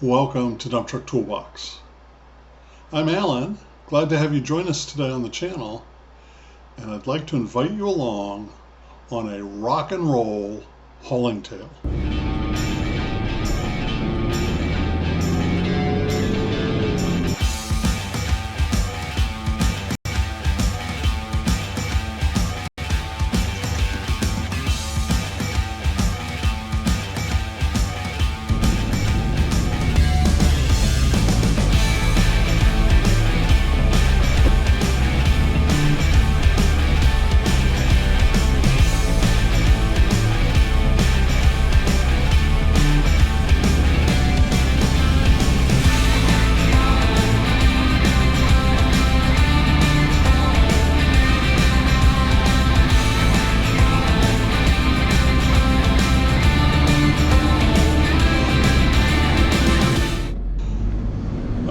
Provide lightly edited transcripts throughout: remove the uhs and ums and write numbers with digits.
Welcome to Dump Truck Toolbox. I'm Alan, glad to have you join us today on the channel, and I'd like to invite you along on a rock and roll hauling tale.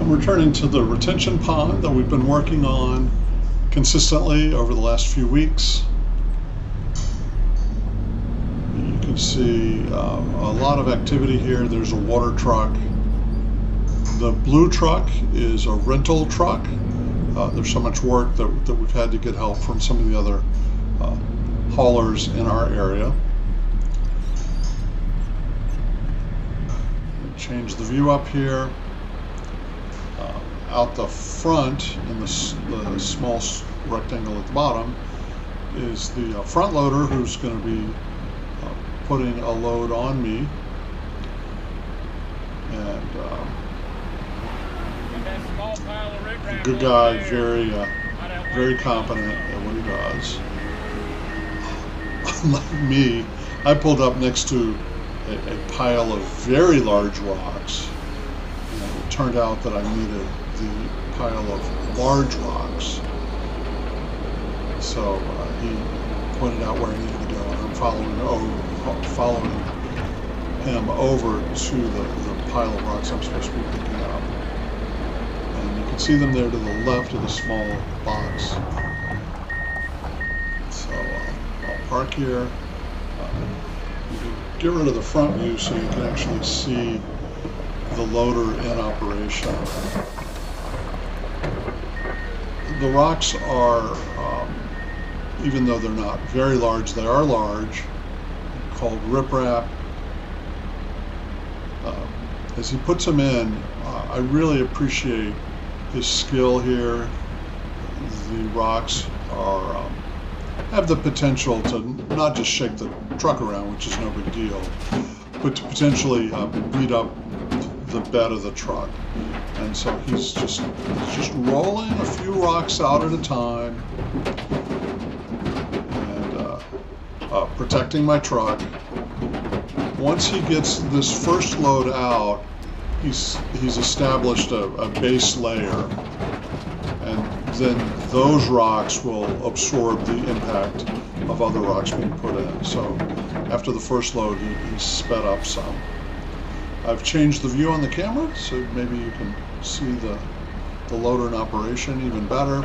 Returning to the retention pond that we've been working on consistently over the last few weeks. You can see a lot of activity here. There's a water truck. The blue truck is a rental truck. There's so much work that we've had to get help from some of the other haulers in our area. Change the view up here. Out the front, in the small rectangle at the bottom, is the front loader who's going to be putting a load on me. And good guy, very competent at what he does. Unlike me, I pulled up next to a pile of very large rocks. It turned out that I needed the pile of large rocks, so he pointed out where I needed to go, and I'm following him over to the pile of rocks I'm supposed to be picking up. And you can see them there to the left of the small box. So I'll park here. You can get rid of the front view so you can actually see the loader in operation. The rocks are, even though they're not very large, they are large, called riprap. As he puts them in, I really appreciate his skill here. The rocks are have the potential to not just shake the truck around, which is no big deal, but to potentially beat up the bed of the truck. And so he's just rolling a few rocks out at a time and protecting my truck. Once he gets this first load out, he's established a base layer, and then those rocks will absorb the impact of other rocks being put in. So after the first load, he's sped up some. I've changed the view on the camera, so maybe you can see the loader in operation even better.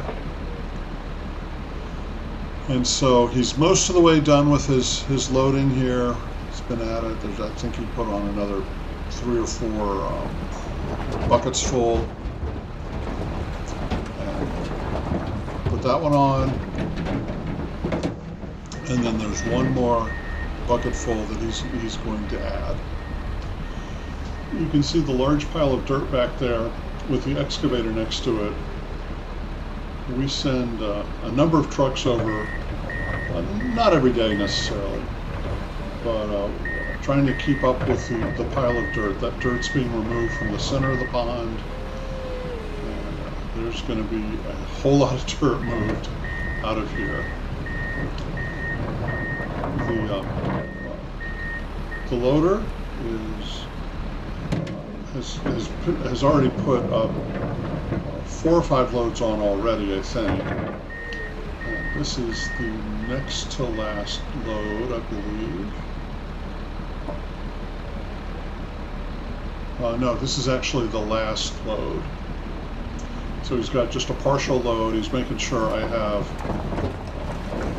And so he's most of the way done with his loading here. He's been at it. I think he put on another 3 or 4 buckets full. And put that one on. And then there's one more bucket full that he's going to add. You can see the large pile of dirt back there with the excavator next to it. We send a number of trucks over, not every day necessarily, but trying to keep up with the pile of dirt. That dirt's being removed from the center of the pond, and there's going to be a whole lot of dirt moved out of here. The loader has already put up 4 or 5 loads on already, I think. And this is the next to last load, I believe. No, this is actually the last load. So he's got just a partial load. He's making sure I have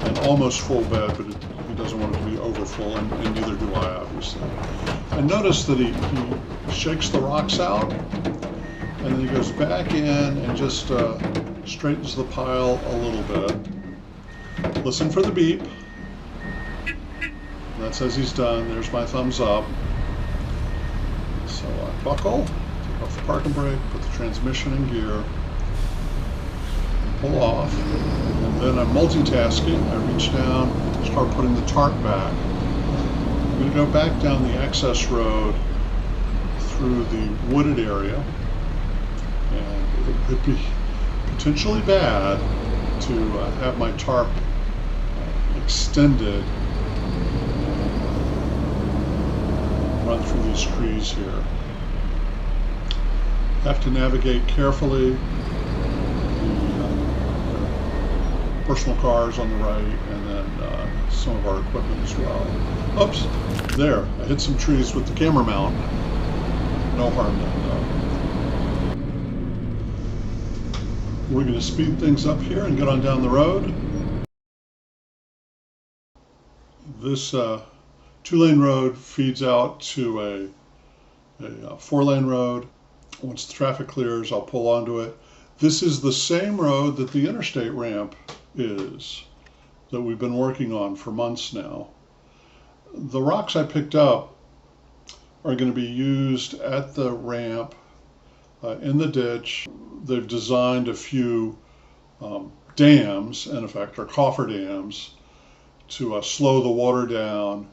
an almost full bed, but he doesn't want it to be over full, and neither do I, obviously. I noticed that he shakes the rocks out, and then he goes back in and just straightens the pile a little bit. Listen for the beep. That says he's done. There's my thumbs up. So I buckle, take off the parking brake, put the transmission in gear, pull off, and then I'm multitasking. I reach down, start putting the tarp back. I'm going to go back down the access road through the wooded area, and it could be potentially bad to have my tarp extended, run through these trees here. Have to navigate carefully. Personal cars on the right, and then some of our equipment as well. Oops, there, I hit some trees with the camera mount. No harm done though. We're going to speed things up here and get on down the road. This 2-lane road feeds out to a 4-lane road. Once the traffic clears, I'll pull onto it. This is the same road that the interstate ramp is, that we've been working on for months now. The rocks I picked up are going to be used at the ramp, in the ditch. They've designed a few dams, in effect, or coffer dams, to slow the water down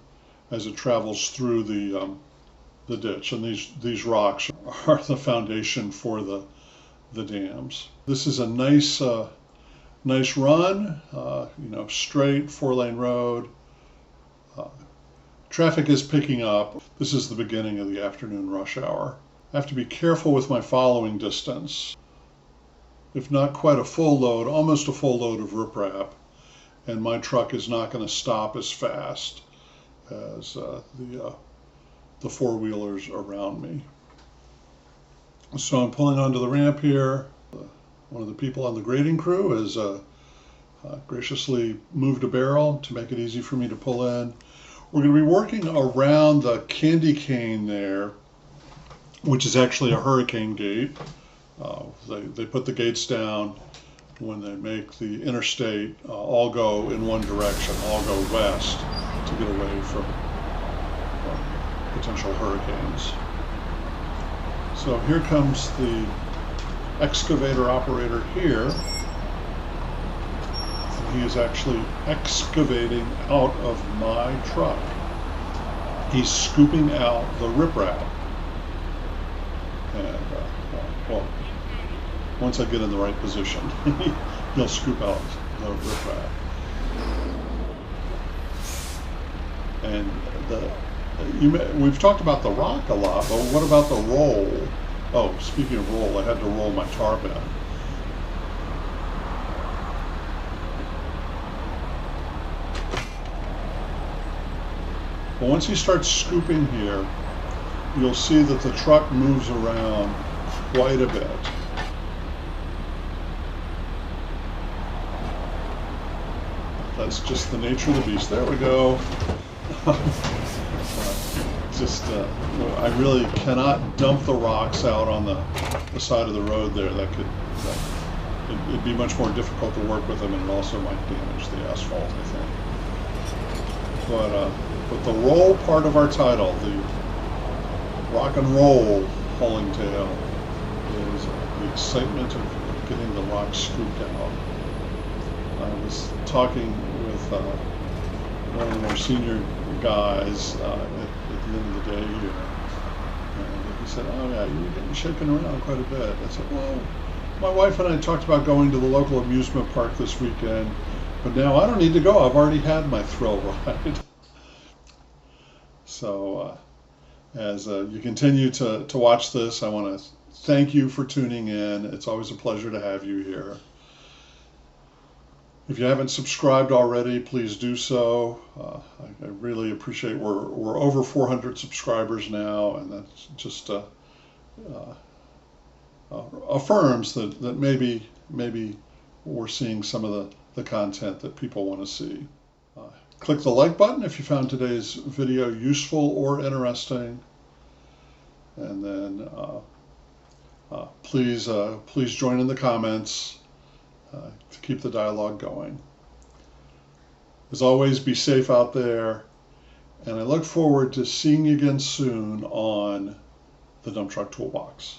as it travels through the ditch. And these rocks are the foundation for the dams. This is a nice run, straight 4-lane road. Traffic is picking up. This is the beginning of the afternoon rush hour. I have to be careful with my following distance. If not quite a full load, almost a full load of riprap, and my truck is not going to stop as fast as the four-wheelers around me. So I'm pulling onto the ramp here. One of the people on the grading crew has graciously moved a barrel to make it easy for me to pull in. We're going to be working around the candy cane there, which is actually a hurricane gate. They put the gates down when they make the interstate all go in one direction, all go west to get away from potential hurricanes. So here comes the excavator operator here. He is actually excavating out of my truck. He's scooping out the riprap. And, well, once I get in the right position, he'll scoop out the riprap. And we've talked about the rock a lot, but what about the roll? Oh, speaking of roll, I had to roll my tarp in. But once he starts scooping here, you'll see that the truck moves around quite a bit. That's just the nature of the beast. There we go. I really cannot dump the rocks out on the side of the road there. It'd be much more difficult to work with them, and it also might damage the asphalt, I think. But the roll part of our title, the rock and roll hauling tale, is the excitement of getting the rocks scooped out. I was talking with one of the more senior guys at the end of the day here, and he said, "Oh yeah, you're getting shaken around quite a bit." I said, "Well, my wife and I talked about going to the local amusement park this weekend, but now I don't need to go. I've already had my thrill ride." So as you continue to watch this, I want to thank you for tuning in. It's always a pleasure to have you here. If you haven't subscribed already, please do so. I really appreciate. We're over 400 subscribers now, and that's just affirms that maybe we're seeing some of the content that people want to see. Click the like button if you found today's video useful or interesting. And then please join in the comments to keep the dialogue going. As always, be safe out there, and I look forward to seeing you again soon on the Dump Truck Toolbox.